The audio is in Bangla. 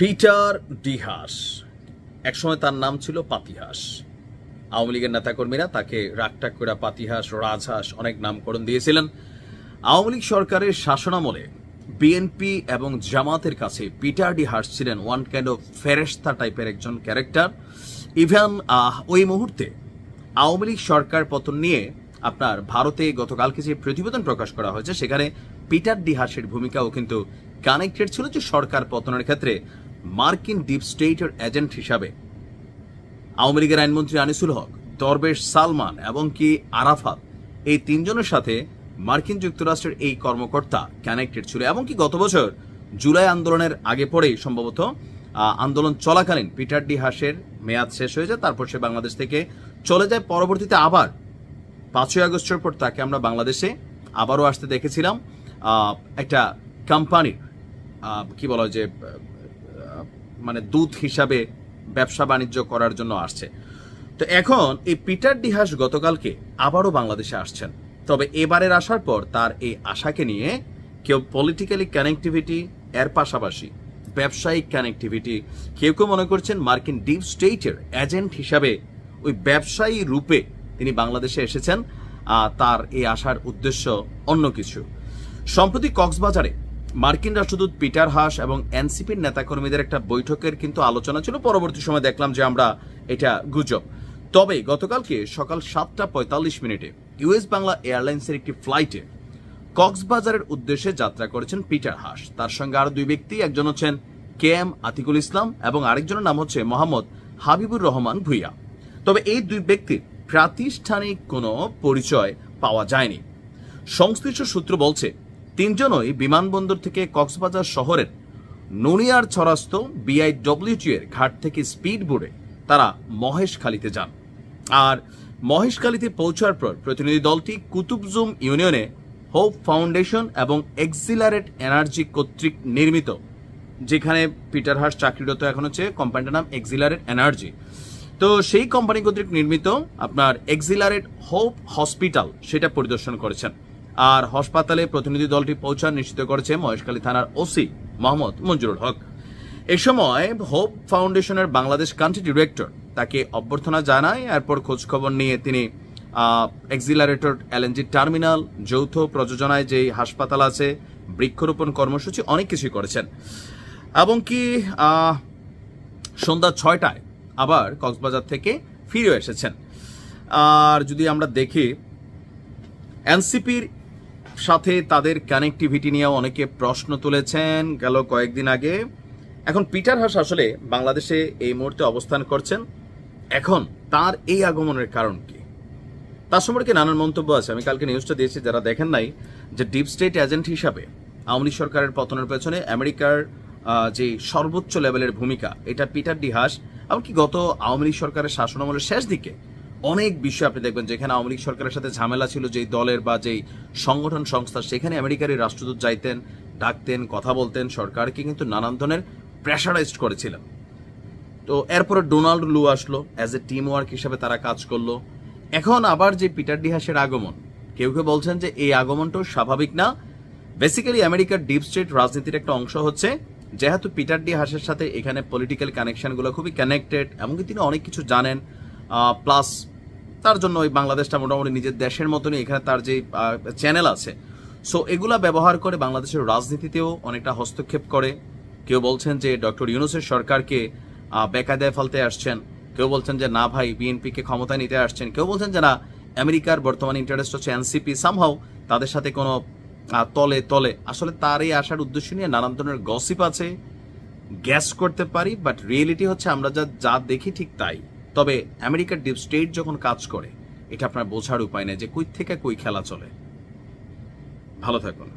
পিটার ডি হাস, একসময় তার নাম ছিল পাতিহাস। আওয়ামী লীগের নেতাকর্মীরা তাকে রাগটাগ করে পাতিহাস, রাজহাঁস অনেক নামকরণ দিয়েছিলেন। আওয়ামী লীগ সরকারের শাসনামলে বিএনপি এবং জামাতের কাছে পিটার ডি হাস ছিলেন ওয়ান কাইন্ড অফ ফেরেশতা টাইপের একজন ক্যারেক্টার। ইভেন ওই মুহূর্তে আওয়ামী লীগ সরকার পতন নিয়ে আপনার ভারতে গতকালকে যে প্রতিবেদন প্রকাশ করা হয়েছে সেখানে পিটার ডি হাসের ভূমিকাও কিন্তু কানেক্টেড ছিল, যে সরকার পতনের ক্ষেত্রে মার্কিন ডিপ স্টেটের এজেন্ট হিসাবে আওয়ামী লীগের আইনমন্ত্রী আনিসুল হক, দরবেশ সালমান এবং কি আরাফাত, এই তিনজনের সাথে মার্কিন যুক্তরাষ্ট্রের এই কর্মকর্তা কানেক্টেড ছিল। এমনকি গত বছর জুলাই আন্দোলনের আগে পরেই সম্ভবত আন্দোলন চলাকালীন পিটার ডি হাসের মেয়াদ শেষ হয়ে যায়, তারপর সে বাংলাদেশ থেকে চলে যায়। পরবর্তীতে আবার 5ই আগস্টের পর তাকে আমরা বাংলাদেশে আবারও আসতে দেখেছিলাম একটা কোম্পানির কি বলা হয় যে মানে দূত হিসাবে ব্যবসা বাণিজ্য করার জন্য আসছে। তো এখন এই পিটার ডি হাস গতকালকে আবারও বাংলাদেশে আসছেন। তবে এবারের আসার পর তার এই আশাকে নিয়ে কেউ পলিটিক্যালি কানেক্টিভিটি এর পাশাপাশি ব্যবসায়িক কানেক্টিভিটি, কেউ কেউ মনে করছেন মার্কিন ডিপ স্টেটের এজেন্ট হিসাবে ওই ব্যবসায়ী রূপে তিনি বাংলাদেশে এসেছেন। তার এই আসার উদ্দেশ্য অন্য কিছু। সম্প্রতি কক্সবাজারে মার্কিন রাষ্ট্রদূত পিটার হাস এবং এনসিপির নেতাকর্মীদের একটা বৈঠকের কিন্তু আলোচনা ছিল। পরবর্তী সময় দেখলাম যে আমরা এটা গুজব। তবে গতকালকে সকাল 7:45 ইউএস বাংলা এয়ারলাইন্সের একটি ফ্লাইটে কক্সবাজারের উদ্দেশ্যে যাত্রা করেছেন পিটার হাস। তার সঙ্গে আরো দুই ব্যক্তি, একজন হচ্ছেন KM আতিকুল ইসলাম এবং আরেকজনের নাম হচ্ছে মোহাম্মদ হাবিবুর রহমান ভুইয়া। তবে এই দুই ব্যক্তির প্রাতিষ্ঠানিক কোনো পরিচয় পাওয়া যায়নি। সংশ্লিষ্ট সূত্র বলছে তিনজনই বিমানবন্দর থেকে কক্সবাজার শহরের নুনিয়ার ছড়াস্ত BIWT এর ঘাট থেকে স্পিড বোটে তারা মহেশখালীতে যান। আর মহেশখালীতে পৌঁছার পর প্রতিনিধি দলটি কুতুবজুম ইউনিয়নে হোপ ফাউন্ডেশন এবং এক্সিলারেট এনার্জি কর্তৃক নির্মিত, যেখানে পিটার হাস চাকরিরত এখন হচ্ছে কোম্পানিটার নাম এক্সিলারেট এনার্জি, তো সেই কোম্পানি কর্তৃক নির্মিত আপনার এক্সিলারেট হোপ হসপিটাল সেটা পরিদর্শন করেছেন। আর হাসপাতালে প্রতিনিধি দলটি পৌঁছান নিশ্চিত করেছে মহেশখালী থানার ওসি মোহাম্মদ মঞ্জুরুল হক। এ সময় হোপ ফাউন্ডেশনের বাংলাদেশ কান্ট্রি ডিরেক্টর তাকে অভ্যর্থনা জানায়। এরপর খোঁজখবর নিয়ে তিনি এক্সিলারেটর LNG টার্মিনাল, যৌথ প্রযোজনায় যেই হাসপাতাল আছে, বৃক্ষরোপণ কর্মসূচি, অনেক কিছুই করেছেন। এবং কি সন্ধ্যা 6টায় আবার কক্সবাজার থেকে ফিরে এসেছেন। আর যদি আমরা দেখি এনসিপির সাথে তাদের কানেক্টিভিটি নিয়েও অনেকে প্রশ্ন তুলেছেন গেল কয়েকদিন আগে। এখন পিটার হাস আসলে বাংলাদেশে এই মুহূর্তে অবস্থান করছেন। এখন তার এই আগমনের কারণ কি, তার সম্পর্কে নানান মন্তব্য আছে। আমি কালকে নিউজটা দিয়েছি, যারা দেখেন নাই, যে ডিপ স্টেট এজেন্ট হিসাবে আওয়ামী লীগ সরকারের পতনের পেছনে আমেরিকার যে সর্বোচ্চ লেভেলের ভূমিকা, এটা পিটার ডি হাস। এমনকি গত আওয়ামী লীগ সরকারের শাসনামলের শেষ দিকে অনেক বিষয় আপনি দেখবেন যেখানে আওয়ামী লীগ সরকারের সাথে ঝামেলা ছিল, যেই দলের বা যেই সংগঠন সংস্থা, সেখানে আমেরিকার রাষ্ট্রদূত যাইতেন, ডাকতেন, কথা বলতেন, সরকারকে কিন্তু নানান ধরনের প্রেশারাইজড করেছিলেন। তো এরপরে ডোনাল্ড লু আসলো, অ্যাজ এ টিম ওয়ার্ক হিসাবে তারা কাজ করলো। এখন আবার যে পিটার ডি হাসের আগমন, কেউ কেউ বলছেন যে এই আগমনটাও স্বাভাবিক না। বেসিক্যালি আমেরিকার ডিপ স্টেট রাজনীতির একটা অংশ হচ্ছে, যেহেতু পিটার ডি হাসের সাথে এখানে পলিটিক্যাল কানেকশনগুলো খুবই কানেক্টেড, এমনকি তিনি অনেক কিছু জানেন, প্লাস তার জন্য ওই বাংলাদেশটা মোটামুটি নিজের দেশের মতনই, এখানে তার যে চ্যানেল আছে, সো এগুলা ব্যবহার করে বাংলাদেশের রাজনীতিতেও অনেকটা হস্তক্ষেপ করে। কেউ বলছেন যে ডক্টর ইউনূসের সরকারকে বেকায়দায় ফেলতে আসছেন, কেউ বলছেন যে না ভাই বিএনপিকে ক্ষমতায় নিতে আসছেন, কেউ বলছেন যে না আমেরিকার বর্তমান ইন্টারেস্ট হচ্ছে এনসিপি, সামহাও তাদের সাথে কোনো তলে তলে আসলে তার এই আসার উদ্দেশ্য নিয়ে নানান ধরনের গসিপ আছে, গ্যাস করতে পারি, বাট রিয়েলিটি হচ্ছে আমরা যা দেখি ঠিক তাই। তবে আমেরিকার ডিপ স্টেট যখন কাজ করে, এটা আপনার বোঝার উপায় নেই যে কই থেকে কই খেলা চলে। ভালো থাকুন।